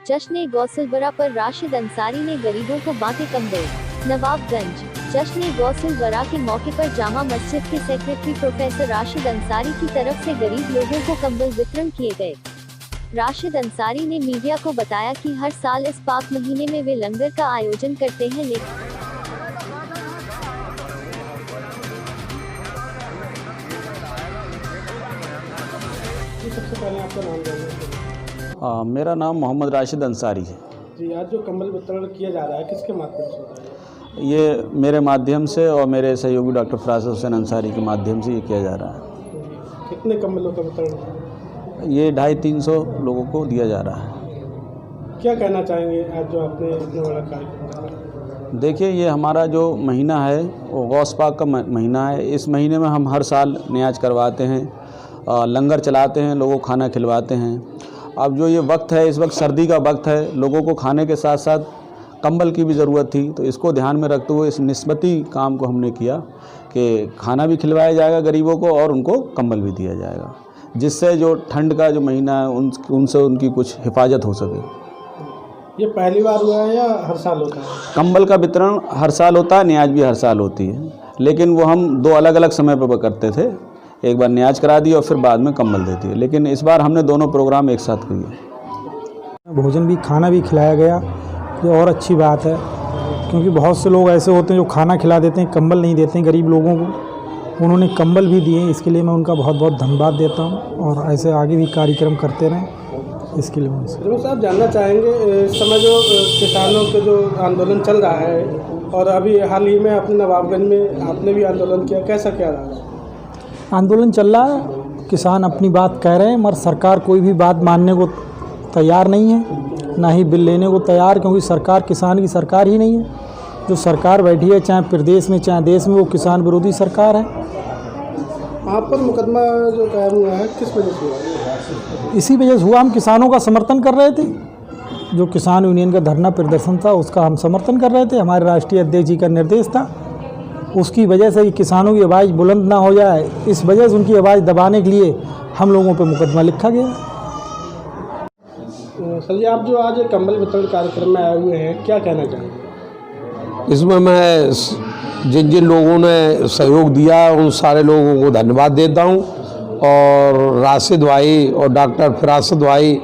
जश्न गौसलबरा पर राशिद अंसारी ने गरीबों को बांटे कंबल। नवाबगंज जश्न गौसलबरा के मौके पर जामा मस्जिद के सेक्रेटरी प्रोफेसर राशिद अंसारी की तरफ से गरीब लोगों को कंबल वितरण किए गए। राशिद अंसारी ने मीडिया को बताया कि हर साल इस पाक महीने में वे लंगर का आयोजन करते हैं, लेकिन सबसे पहले आपका नाम जानना। मेरा नाम मोहम्मद राशिद अंसारी है जी, आज जो कंबल वितरण किया जा रहा है किसके माध्यम से हो रहा है? ये मेरे माध्यम से और मेरे सहयोगी डॉक्टर फरासत हुसैन अंसारी के माध्यम से ये किया जा रहा है। कितने कंबलों का वितरण? ये 250-300 लोगों को दिया जा रहा है। क्या कहना चाहेंगे आज जो आपने इतना बड़ा कार्यक्रम? देखिए, ये हमारा जो महीना है वो गौस पाक का महीना है। इस महीने में हम हर साल नियाज करवाते हैं, लंगर चलाते हैं, लोगों को खाना खिलवाते हैं। अब जो ये वक्त है, इस वक्त सर्दी का वक्त है, लोगों को खाने के साथ साथ कंबल की भी ज़रूरत थी, तो इसको ध्यान में रखते हुए इस निस्बती काम को हमने किया कि खाना भी खिलवाया जाएगा गरीबों को और उनको कंबल भी दिया जाएगा, जिससे जो ठंड का जो महीना है उनसे उनकी कुछ हिफाजत हो सके। ये पहली बार हुआ है या हर साल होता है? कंबल का वितरण हर साल होता है, न्याज भी हर साल होती है, लेकिन वो हम 2 अलग अलग समय पर करते थे। एक बार न्याज करा दी और फिर बाद में कंबल देती है, लेकिन इस बार हमने दोनों प्रोग्राम एक साथ किए। भोजन भी, खाना भी खिलाया गया, ये और अच्छी बात है, क्योंकि बहुत से लोग ऐसे होते हैं जो खाना खिला देते हैं, कंबल नहीं देते हैं गरीब लोगों को। उन्होंने कंबल भी दिए, इसके लिए मैं उनका बहुत बहुत धन्यवाद देता हूँ और ऐसे आगे भी कार्यक्रम करते रहें, इसके लिए मैं साहब जानना चाहेंगे, इस समय जो किसानों के जो आंदोलन चल रहा है और अभी हाल ही में अपने नवाबगंज में आपने भी आंदोलन किया, कैसा क्या रहा? आंदोलन चल रहा है, किसान अपनी बात कह रहे हैं, मगर सरकार कोई भी बात मानने को तैयार नहीं है, ना ही बिल लेने को तैयार, क्योंकि सरकार किसान की सरकार ही नहीं है। जो सरकार बैठी है, चाहे प्रदेश में चाहे देश में, वो किसान विरोधी सरकार है। आप पर मुकदमा जो कायम हुआ है किस वजह से हुआ? इसी वजह से हुआ, हम किसानों का समर्थन कर रहे थे। जो किसान यूनियन का धरना प्रदर्शन था उसका हम समर्थन कर रहे थे, हमारे राष्ट्रीय अध्यक्ष जी का निर्देश था। उसकी वजह से किसानों की आवाज़ बुलंद ना हो जाए, इस वजह से उनकी आवाज़ दबाने के लिए हम लोगों पर मुकदमा लिखा गया। सर जी, आप जो आज कंबल वितरण कार्यक्रम में आए हुए हैं, क्या कहना चाहेंगे? इसमें मैं जिन जिन लोगों ने सहयोग दिया उन सारे लोगों को धन्यवाद देता हूं, और राशिद भाई और डॉक्टर फरासत भाई,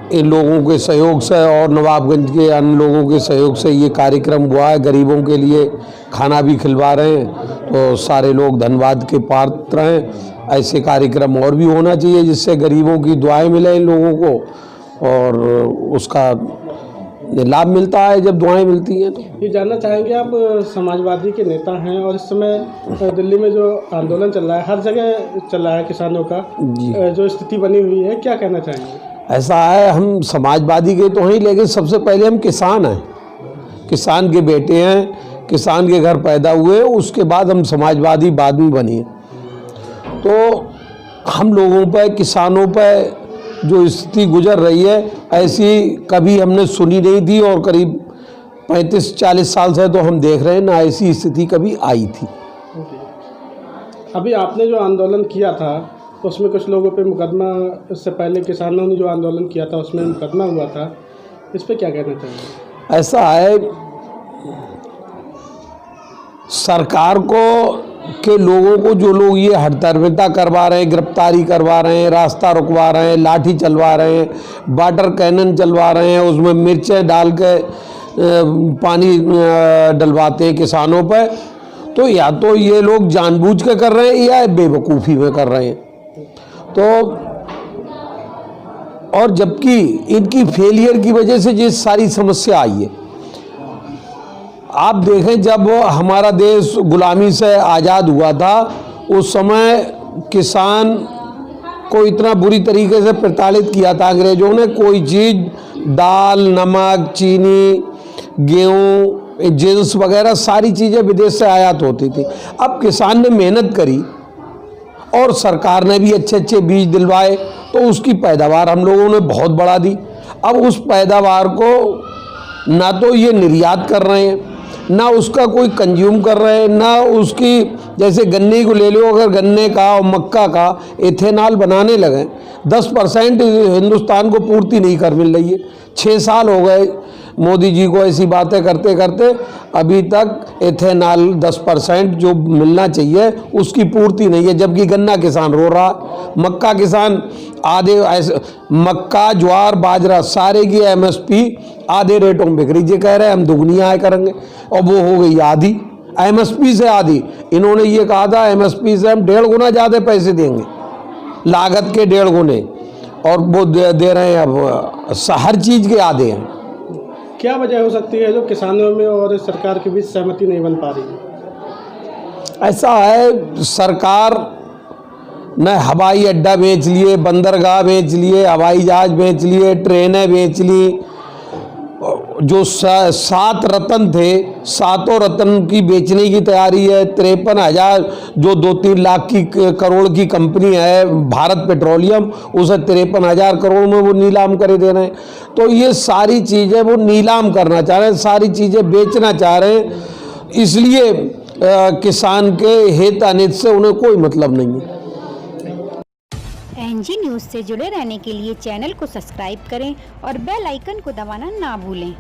इन लोगों के सहयोग से और नवाबगंज के अन्य लोगों के सहयोग से ये कार्यक्रम हुआ है। गरीबों के लिए खाना भी खिलवा रहे हैं, तो सारे लोग धन्यवाद के पात्र हैं। ऐसे कार्यक्रम और भी होना चाहिए, जिससे गरीबों की दुआएं मिले इन लोगों को, और उसका लाभ मिलता है जब दुआएं मिलती हैं। तो ये जानना चाहेंगे, आप समाजवादी के नेता हैं और इस समय दिल्ली में जो आंदोलन चल रहा है, हर जगह चल रहा है किसानों का, जो स्थिति बनी हुई है, क्या कहना चाहेंगे? ऐसा है, हम समाजवादी के तो हैं, लेकिन सबसे पहले हम किसान हैं, किसान के बेटे हैं, किसान के घर पैदा हुए, उसके बाद हम समाजवादी बाद में बने। तो हम लोगों पर, किसानों पर जो स्थिति गुजर रही है, ऐसी कभी हमने सुनी नहीं थी, और करीब 35-40 साल से तो हम देख रहे हैं ना, ऐसी स्थिति कभी आई थी। अभी आपने जो आंदोलन किया था उसमें कुछ लोगों पे मुकदमा, इससे पहले किसानों ने जो आंदोलन किया था उसमें मुकदमा हुआ था, इस पे क्या कहना चाहिए? ऐसा है, सरकार को के लोगों को, जो लोग ये हड़ताल करवा रहे हैं, गिरफ्तारी करवा रहे हैं, रास्ता रुकवा रहे हैं, लाठी चलवा रहे हैं, वाटर कैनन चलवा रहे हैं, उसमें मिर्चें डाल के पानी डलवाते हैं किसानों पर, तो या तो ये लोग जानबूझ के कर रहे हैं या बेवकूफ़ी में कर रहे हैं। तो और जबकि इनकी फेलियर की वजह से ये सारी समस्या आई है। आप देखें, जब हमारा देश गुलामी से आज़ाद हुआ था, उस समय किसान को इतना बुरी तरीके से प्रताड़ित किया था अंग्रेज़ों ने। कोई चीज़, दाल, नमक, चीनी, गेहूँ, जिन्स वगैरह सारी चीज़ें विदेश से आयात होती थी। अब किसान ने मेहनत करी और सरकार ने भी अच्छे अच्छे बीज दिलवाए, तो उसकी पैदावार हम लोगों ने बहुत बढ़ा दी। अब उस पैदावार को ना तो ये निर्यात कर रहे हैं, ना उसका कोई कंज्यूम कर रहे हैं, ना उसकी, जैसे गन्ने को ले लो, अगर गन्ने का और मक्का का एथेनॉल बनाने लगे 10% हिंदुस्तान को पूर्ति नहीं कर मिल रही है। 6 साल हो गए मोदी जी को ऐसी बातें करते करते, अभी तक एथेनॉल 10% जो मिलना चाहिए उसकी पूर्ति नहीं है, जबकि गन्ना किसान रो रहा, मक्का किसान आधे, ऐसे मक्का ज्वार बाजरा सारे की MSP आधे रेटों में बिक रही, ये कह रहे हैं हम दुगनी आय करेंगे, और वो हो गई आधी, MSP से आधी। इन्होंने ये कहा था MSP से हम 1.5 गुना ज़्यादा पैसे देंगे, लागत के 1.5 गुने, और वो दे रहे हैं अब हर चीज़ के आधे हैं। क्या वजह हो सकती है जो किसानों में और सरकार के बीच सहमति नहीं बन पा रही है? ऐसा है, सरकार ने हवाई अड्डा बेच लिए, बंदरगाह बेच लिए, हवाई जहाज बेच लिए, ट्रेनें बेच ली, जो 7 रत्न थे, 7 रत्न की बेचने की तैयारी है। 53,000 जो 2-3 लाख की करोड़ की कंपनी है भारत पेट्रोलियम, उसे 53,000 करोड़ में वो नीलाम करे दे रहे हैं। तो ये सारी चीज़ें वो नीलाम करना चाह रहे हैं, सारी चीज़ें बेचना चाह रहे हैं, इसलिए किसान के हित अनित से उन्हें कोई मतलब नहीं है। NG न्यूज़ से जुड़े रहने के लिए चैनल को सब्सक्राइब करें और बेल आइकन को दबाना ना भूलें।